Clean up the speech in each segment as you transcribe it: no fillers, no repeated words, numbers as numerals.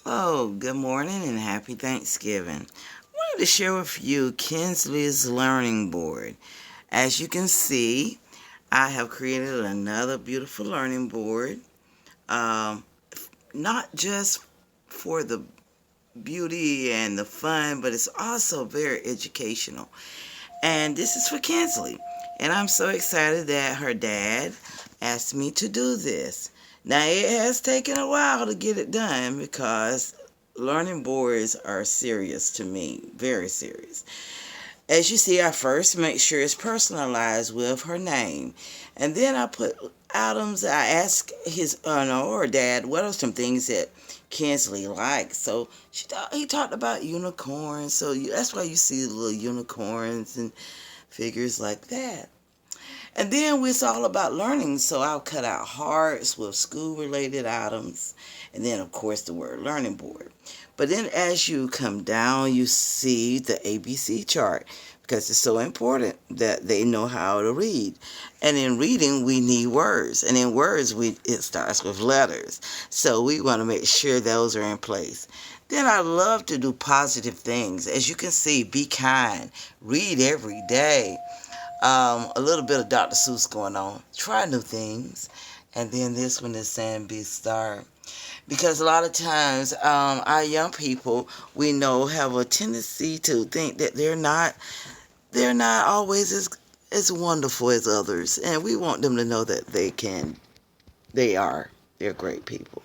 Hello, good morning and happy Thanksgiving. I wanted to share with you Kinsley's Learning Board. As you can see, I have created another beautiful learning board, um, not just for the beauty and the fun, but it's also very educational. And this is for Kinsley. And I'm so excited that her dad asked me to do this. Now, it has taken a while to get it done because learning boards are serious to me, very serious. As you see, I first make sure it's personalized with her name. And then I put items. I ask his or dad, what are some things that Kinsley likes? So he talked about unicorns. So that's why you see the little unicorns and figures like that. And then it's all about learning, so I'll cut out hearts with school-related items, and then, of course, the word learning board. But then as you come down, you see the ABC chart, because it's so important that they know how to read. And in reading, we need words. And in words, it starts with letters. So we want to make sure those are in place. Then I love to do positive things. As you can see, be kind, read every day. A little bit of Dr. Seuss going on. Try new things. And then this one is saying be a star. Because a lot of times our young people, we know, have a tendency to think that they're not always as wonderful as others. And we want them to know that they're great people.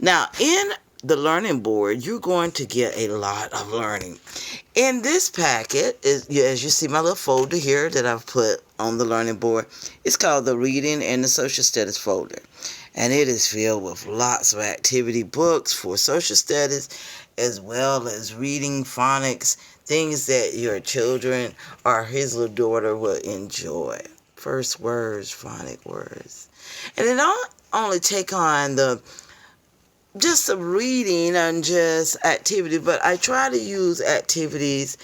Now, in the learning board, you're going to get a lot of learning. In this packet, as you see my little folder here that I've put on the learning board, it's called the Reading and the Social Studies folder. And it is filled with lots of activity books for social studies, as well as reading, phonics, things that your children or his little daughter will enjoy. First words, phonic words. And it don't only take on just some reading and just activity, but I try to use activities.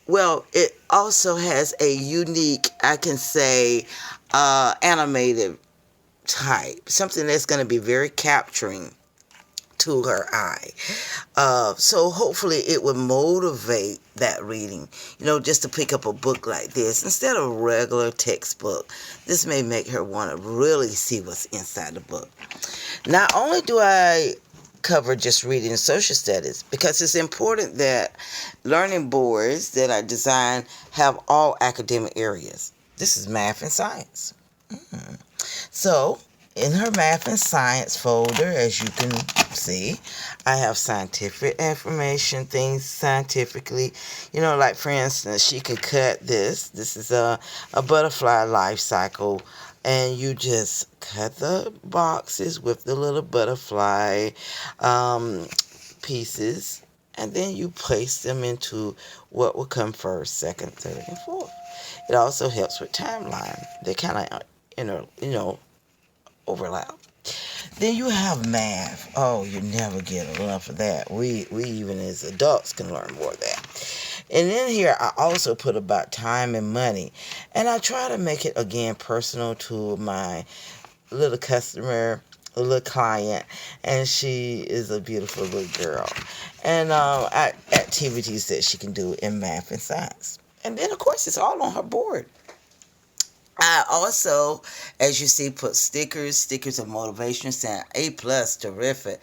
Well, it also has a unique, I can say, animated type, something that's going to be very capturing to her eye. So hopefully it would motivate that reading, just to pick up a book like this instead of a regular textbook. This may make her want to really see what's inside the book. Not only do I cover just reading and social studies, because it's important that learning boards that I design have all academic areas. This is math and science. So, in her math and science folder, as you can see, I have scientific information, things scientifically. Like for instance, she could cut this. This is a butterfly life cycle. And you just cut the boxes with the little butterfly pieces. And then you place them into what will come first, second, third, and fourth. It also helps with timeline. They kind of, overlap. Then you have math. Oh, you never get enough of that. We even as adults can learn more of that. And then here I also put about time and money. And I try to make it, again, personal to my little customer, a little client. And she is a beautiful little girl. And activities that she can do in math and science. And then, of course, it's all on her board. I also, as you see, put stickers of motivation saying A+, terrific.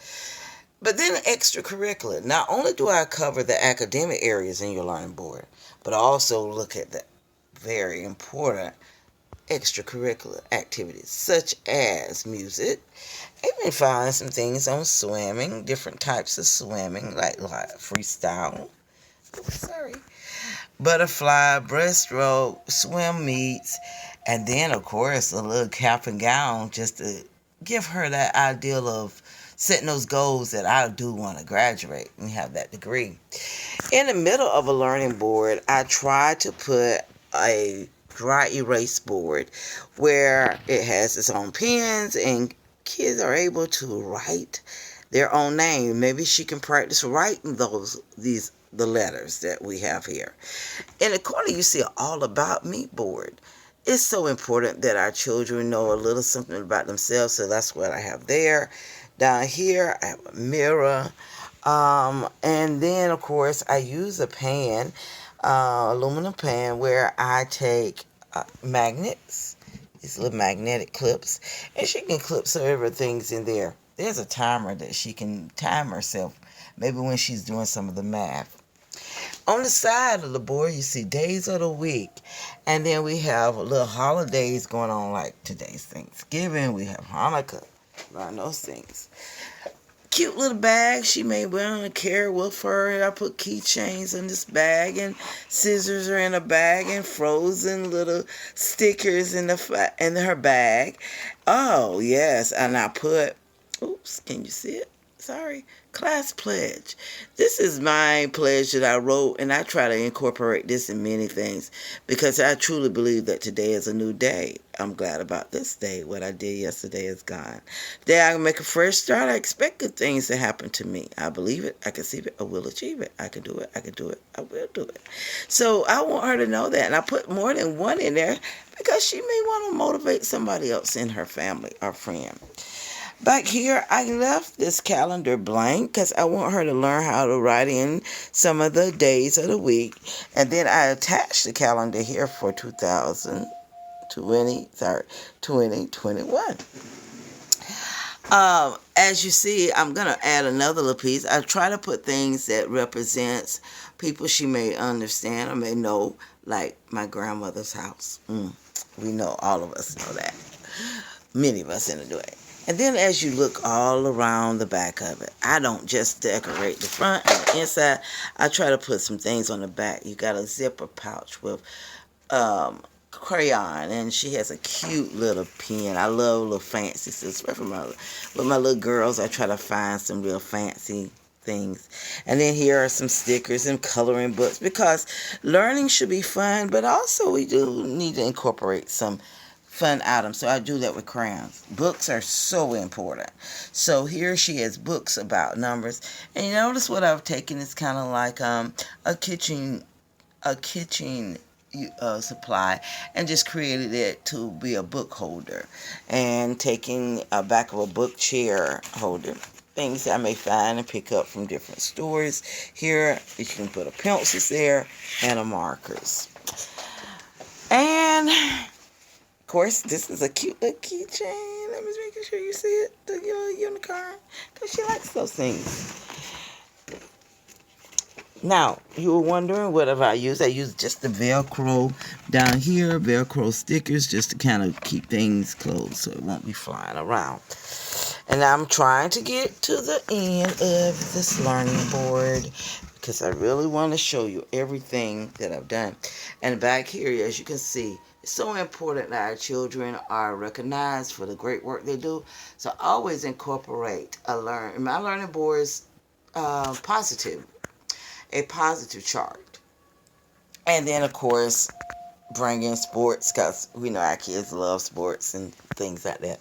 But then extracurricular. Not only do I cover the academic areas in your learning board, but I also look at the very important extracurricular activities, such as music. Even find some things on swimming, different types of swimming, like freestyle. Sorry. Butterfly, breaststroke, swim meets, and then, of course, a little cap and gown just to give her that ideal of setting those goals that I do want to graduate and have that degree. In the middle of a learning board, I try to put a dry erase board where it has its own pens and kids are able to write their own name. Maybe she can practice writing the letters that we have here. In the corner, you see an All About Me board. It's so important that our children know a little something about themselves, so that's what I have there. Down here, I have a mirror. And then, of course, I use a pan, aluminum pan, where I take magnets, these little magnetic clips, and she can clip several things in there. There's a timer that she can time herself, maybe when she's doing some of the math. On the side of the board, you see days of the week. And then we have little holidays going on, like today's Thanksgiving. We have Hanukkah, around those things. Cute little bag she made well, carry with her. I put keychains in this bag, and scissors are in a bag, and frozen little stickers in her bag. Oh yes, and I put. Oops, can you see it? Sorry. Class pledge. This is my pledge that I wrote, and I try to incorporate this in many things because I truly believe that today is a new day. I'm glad about this day. What I did yesterday is gone. Today I can make a fresh start. I expect good things to happen to me. I believe it. I can see it. I will achieve it. I can do it. I can do it. I will do it. So I want her to know that, and I put more than one in there because she may want to motivate somebody else in her family or friend. Back here, I left this calendar blank because I want her to learn how to write in some of the days of the week. And then I attached the calendar here for 2021. As you see, I'm going to add another little piece. I try to put things that represents people she may understand or may know, like my grandmother's house. We know, all of us know that. Many of us anyway. And then as you look all around the back of it, I don't just decorate the front and the inside. I try to put some things on the back. You got a zipper pouch with crayon, and she has a cute little pen. I love little fancy stuff. With my little girls, I try to find some real fancy things. And then here are some stickers and coloring books because learning should be fun, but also we do need to incorporate some fun items. So I do that with crayons. Books are so important. So here she has books about numbers. And you notice what I've taken is kind of like a kitchen supply and just created it to be a book holder, and taking a back of a book chair holder. Things I may find and pick up from different stores. Here you can put a pencils there and a markers. And of course, this is a cute little keychain. Let me make sure you see it. The unicorn. Because she likes those things. Now, you were wondering what have I used. I used just the Velcro down here. Velcro stickers just to kind of keep things closed so it won't be flying around. And I'm trying to get to the end of this learning board because I really want to show you everything that I've done. And back here, as you can see, it's so important that our children are recognized for the great work they do. So I always incorporate my learning boards a positive chart. And then, of course, bring in sports because we know our kids love sports and things like that.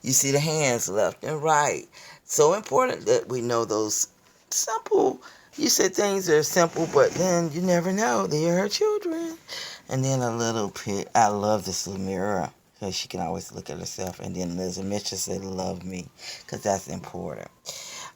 You see the hands left and right. So important that we know those simple. You said things are simple, but then you never know. They're her children. And then a little pit. I love this little mirror because she can always look at herself. And then there's a Mitchell said, "Love me," because that's important.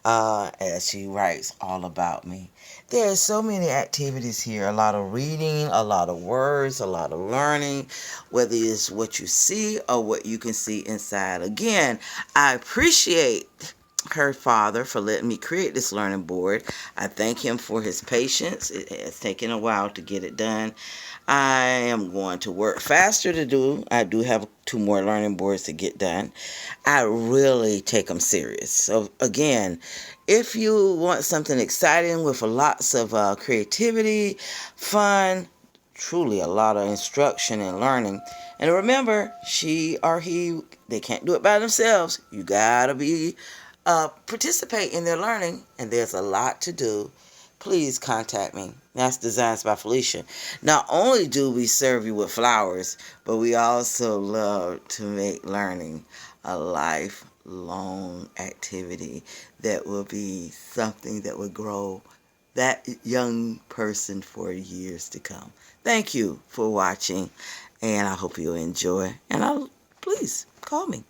As she writes all about me. There are so many activities here. A lot of reading, a lot of words, a lot of learning, whether it's what you see or what you can see inside. Again, I appreciate her father for letting me create this learning board. I thank him for his patience. It has taken a while to get it done. I am going to work faster to do. I do have 2 more learning boards to get done. I really take them serious. So again, if you want something exciting with lots of creativity, fun, truly a lot of instruction and learning. And remember, she or he, they can't do it by themselves. You gotta be participate in their learning, and there's a lot to do. Please contact me. That's Designs by Felicia. Not only do we serve you with flowers, but we also love to make learning a lifelong activity that will be something that will grow that young person for years to come. Thank you for watching, and I hope you enjoy. And please call me.